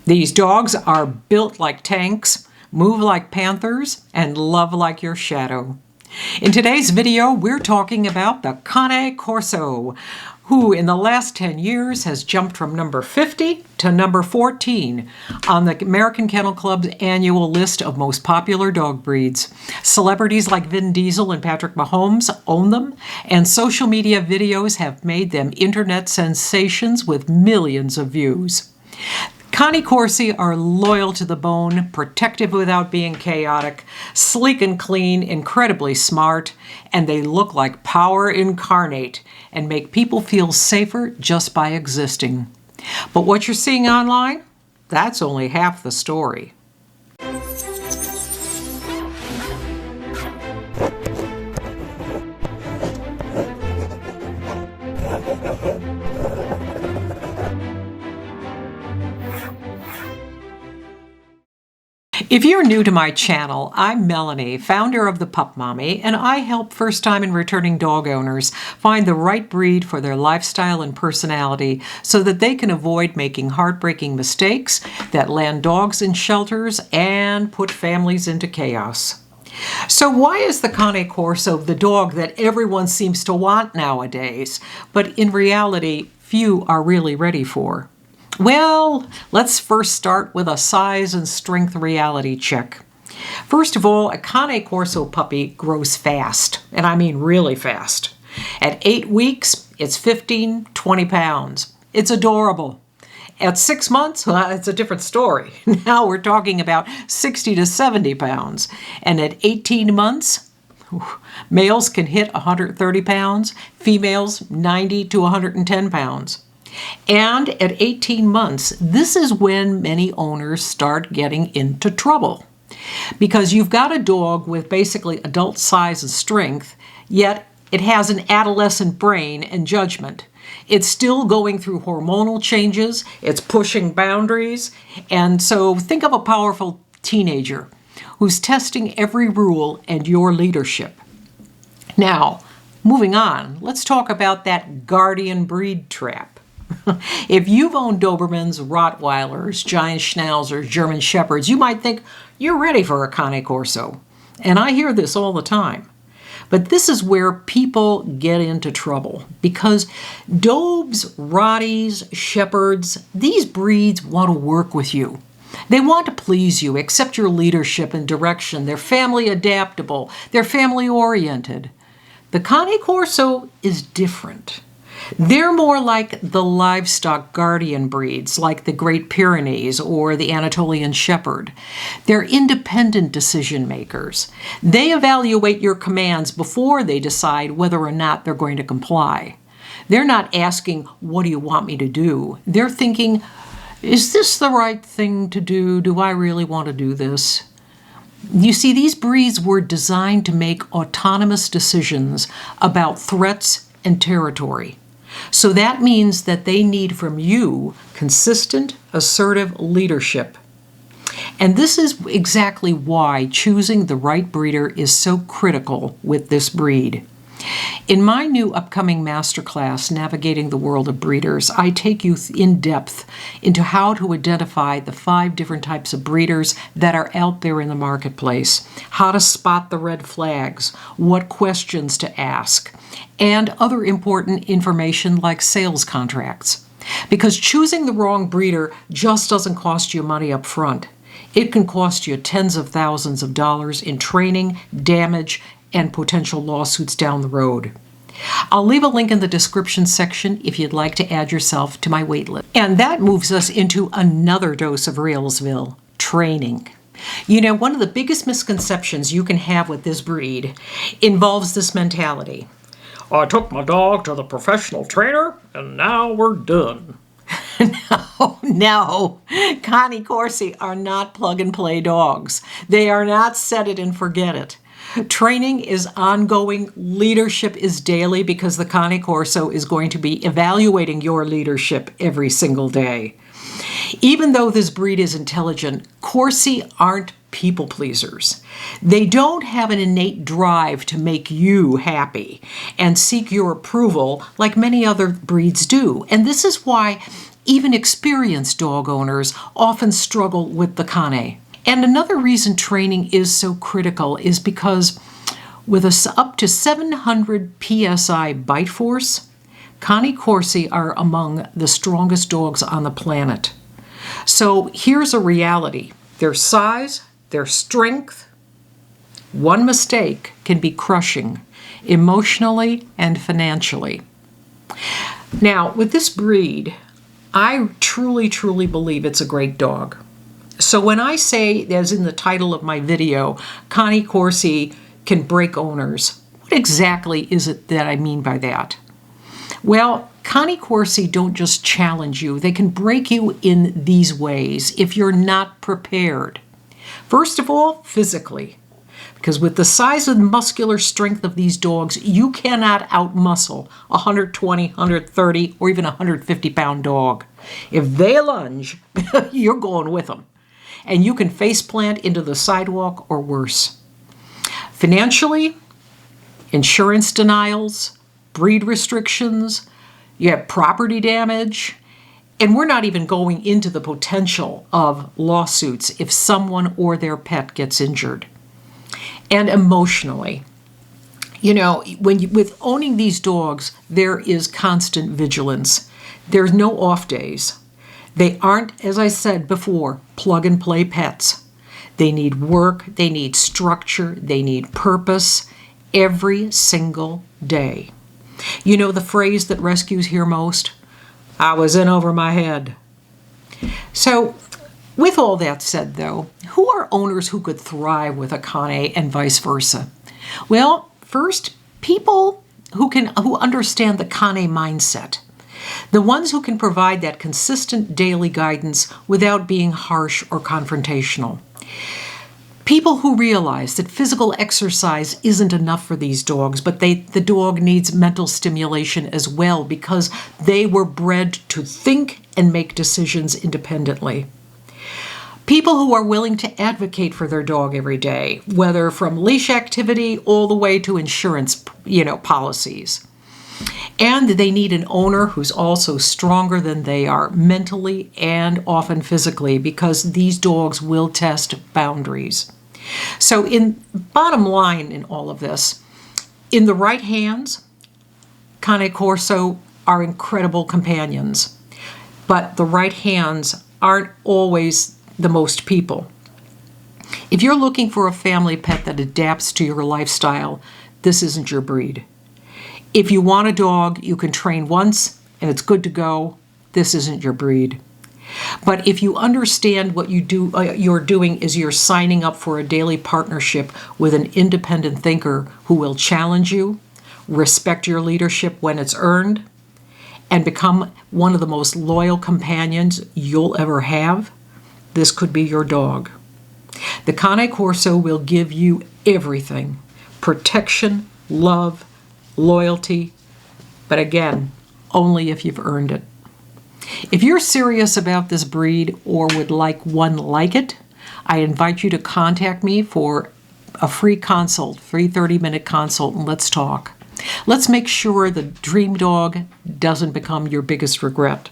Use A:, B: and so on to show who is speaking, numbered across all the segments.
A: These dogs are built like tanks, move like panthers, and love like your shadow. In today's video, we're talking about the Cane Corso, who in the last 10 years has jumped from number 50 to number 14 on the American Kennel Club's annual list of most popular dog breeds. Celebrities like Vin Diesel and Patrick Mahomes own them, and social media videos have made them internet sensations with millions of views. Cane Corsi are loyal to the bone, protective without being chaotic, sleek and clean, incredibly smart, and they look like power incarnate and make people feel safer just by existing. But what you're seeing online, that's only half the story. If you're new to my channel, I'm Melanie, founder of The Pup Mommy, and I help first-time and returning dog owners find the right breed for their lifestyle and personality so that they can avoid making heartbreaking mistakes that land dogs in shelters and put families into chaos. So why is the Cane Corso the dog that everyone seems to want nowadays, but in reality, few are really ready for? Well, let's first start with a size and strength reality check. First of all, a Cane Corso puppy grows fast, and I mean really fast. At 8 weeks, it's 15-20 pounds. It's adorable. At 6 months, well, it's a different story. Now we're talking about 60 to 70 pounds. And at 18 months, males can hit 130 pounds, females 90 to 110 pounds. And at 18 months, this is when many owners start getting into trouble. Because you've got a dog with basically adult size and strength, yet it has an adolescent brain and judgment. It's still going through hormonal changes, it's pushing boundaries, and so think of a powerful teenager who's testing every rule and your leadership. Now, moving on, let's talk about that guardian breed trap. If you've owned Dobermans, Rottweilers, Giant Schnauzers, German Shepherds, you might think you're ready for a Cane Corso. And I hear this all the time. But this is where people get into trouble because Dobes, Rotties, Shepherds, these breeds want to work with you. They want to please you, accept your leadership and direction. They're family adaptable. They're family oriented. The Cane Corso is different. They're more like the livestock guardian breeds, like the Great Pyrenees or the Anatolian Shepherd. They're independent decision makers. They evaluate your commands before they decide whether or not they're going to comply. They're not asking, what do you want me to do? They're thinking, is this the right thing to do? Do I really want to do this? You see, these breeds were designed to make autonomous decisions about threats and territory. So that means that they need from you consistent, assertive leadership. And this is exactly why choosing the right breeder is so critical with this breed. In my new upcoming masterclass, Navigating the World of Breeders, I take you in depth into how to identify the 5 different types of breeders that are out there in the marketplace, how to spot the red flags, what questions to ask, and other important information like sales contracts. Because choosing the wrong breeder just doesn't cost you money up front. It can cost you tens of thousands of dollars in training, damage, and potential lawsuits down the road. I'll leave a link in the description section if you'd like to add yourself to my wait list. And that moves us into another dose of Railsville, training. You know, one of the biggest misconceptions you can have with this breed involves this mentality. I took my dog to the professional trainer, and now we're done. No, Cane Corsi are not plug-and-play dogs. They are not set it and forget it. Training is ongoing, leadership is daily because the Cane Corso is going to be evaluating your leadership every single day. Even though this breed is intelligent, Corsi aren't people pleasers. They don't have an innate drive to make you happy and seek your approval like many other breeds do. And this is why Even experienced dog owners often struggle with the Cane. And another reason training is so critical is because with up to 700 psi bite force, Cane Corsi are among the strongest dogs on the planet. So here's a reality. Their size, their strength, one mistake can be crushing emotionally and financially. Now, with this breed, I truly, truly believe it's a great dog. So when I say, as in the title of my video, Cane Corsi can break owners, what exactly is it that I mean by that? Well, Cane Corsi don't just challenge you, they can break you in these ways if you're not prepared. First of all, physically. Because with the size and muscular strength of these dogs, you cannot outmuscle a 120, 130, or even a 150-pound dog. If they lunge, you're going with them. And you can faceplant into the sidewalk or worse. Financially, insurance denials, breed restrictions, you have property damage, and we're not even going into the potential of lawsuits if someone or their pet gets injured. And emotionally, with owning these dogs, there is constant vigilance. There's no off days. They aren't, as I said before, plug-and-play pets. They need work, they need structure, they need purpose every single day. You know the phrase that rescues hear most? I was in over my head. So, with all that said, though, who are owners who could thrive with a Cane and vice versa? Well, first, people who understand the Cane mindset. The ones who can provide that consistent daily guidance without being harsh or confrontational. People who realize that physical exercise isn't enough for these dogs, but the dog needs mental stimulation as well because they were bred to think and make decisions independently. People who are willing to advocate for their dog every day, whether from leash activity all the way to insurance, policies. And they need an owner who's also stronger than they are mentally and often physically because these dogs will test boundaries. So bottom line in all of this, in the right hands, Cane Corso are incredible companions, but the right hands aren't always the most people. If you're looking for a family pet that adapts to your lifestyle, this isn't your breed. If you want a dog you can train once and it's good to go, this isn't your breed. But if you understand what you're doing is you're signing up for a daily partnership with an independent thinker who will challenge you, respect your leadership when it's earned, and become one of the most loyal companions you'll ever have, this could be your dog. The Cane Corso will give you everything: protection, love, loyalty, but again, only if you've earned it. If you're serious about this breed or would like one like it, I invite you to contact me for a free consult, free 30-minute consult, and let's talk. Let's make sure the dream dog doesn't become your biggest regret.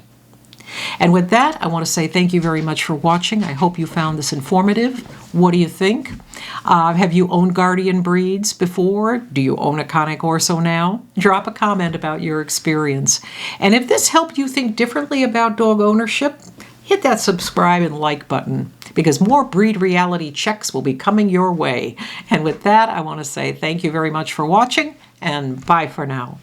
A: And with that, I want to say thank you very much for watching. I hope you found this informative. What do you think? Have you owned guardian breeds before? Do you own a Cane Corso now? Drop a comment about your experience. And if this helped you think differently about dog ownership, hit that subscribe and like button because more breed reality checks will be coming your way. And with that, I want to say thank you very much for watching and bye for now.